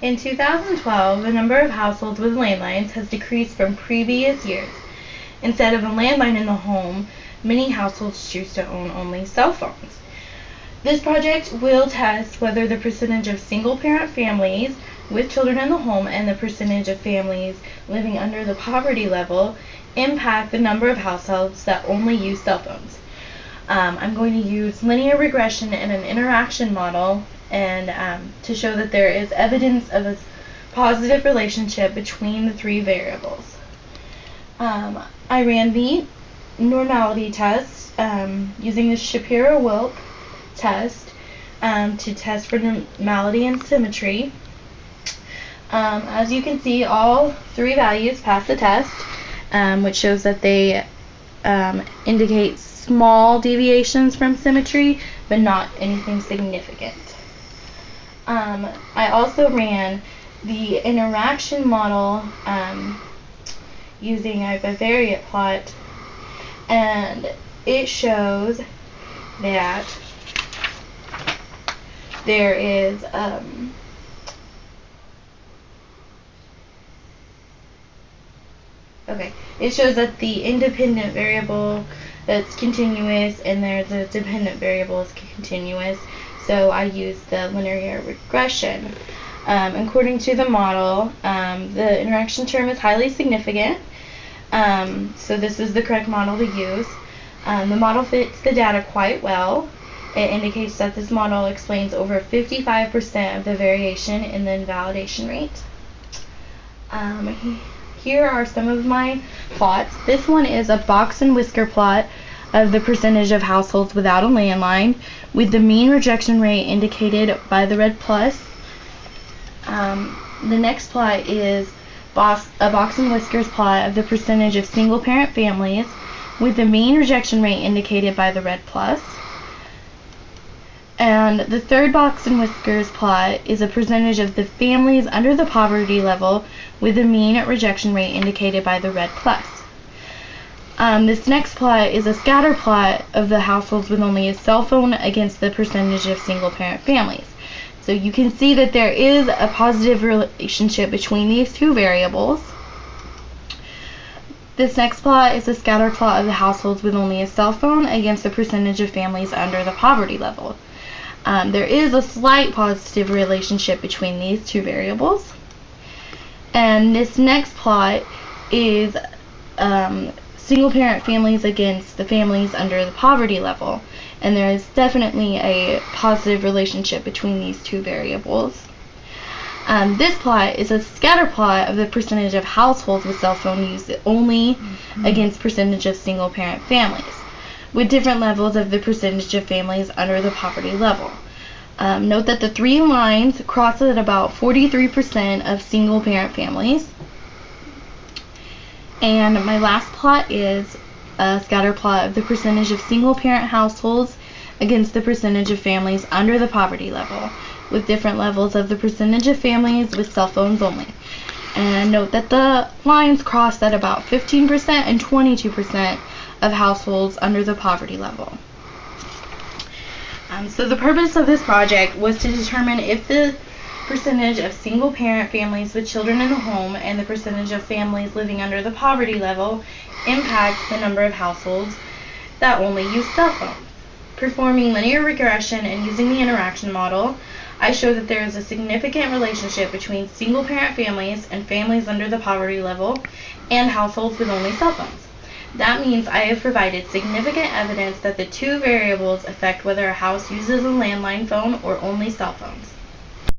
In 2012, the number of households with landlines has decreased from previous years. Instead of a landline in the home, many households choose to own only cell phones. This project will test whether the percentage of single-parent families with children in the home and the percentage of families living under the poverty level impact the number of households that only use cell phones. I'm going to use linear regression and an interaction model and to show that there is evidence of a positive relationship between the three variables. I ran the normality test using the Shapiro-Wilk test to test for normality and symmetry. As you can see, all three values pass the test, which shows that they indicate small deviations from symmetry, but not anything significant. I also ran the interaction model using a bivariate plot, and it shows that there is it shows that the independent variable that's continuous and there's a dependent variable is continuous. So I used the linear regression. According to the model, the interaction term is highly significant. So this is the correct model to use. The model fits the data quite well. It indicates that this model explains over 55% of the variation in the invalidation rate. Here are some of my plots. This one is a box and whisker plot of the percentage of households without a landline, with the mean rejection rate indicated by the red plus. The next plot is a box and whiskers plot of the percentage of single-parent families, with the mean rejection rate indicated by the red plus. And the third box and whiskers plot is a percentage of the families under the poverty level, with the mean rejection rate indicated by the red plus. This next plot is a scatter plot of the households with only a cell phone against the percentage of single-parent families. So you can see that there is a positive relationship between these two variables. This next plot is a scatter plot of the households with only a cell phone against the percentage of families under the poverty level. There is a slight positive relationship between these two variables. And this next plot is single-parent families against the families under the poverty level. And there is definitely a positive relationship between these two variables. This plot is a scatter plot of the percentage of households with cell phone use only against percentage of single-parent families, with different levels of the percentage of families under the poverty level. Note that the three lines cross at about 43% of single-parent families. And my last plot is a scatter plot of the percentage of single-parent households against the percentage of families under the poverty level, with different levels of the percentage of families with cell phones only. And note that the lines cross at about 15% and 22% of households under the poverty level. So the purpose of this project was to determine if the percentage of single-parent families with children in the home and the percentage of families living under the poverty level impacts the number of households that only use cell phones. Performing linear regression and using the interaction model, I show that there is a significant relationship between single-parent families and families under the poverty level and households with only cell phones. That means I have provided significant evidence that the two variables affect whether a house uses a landline phone or only cell phones.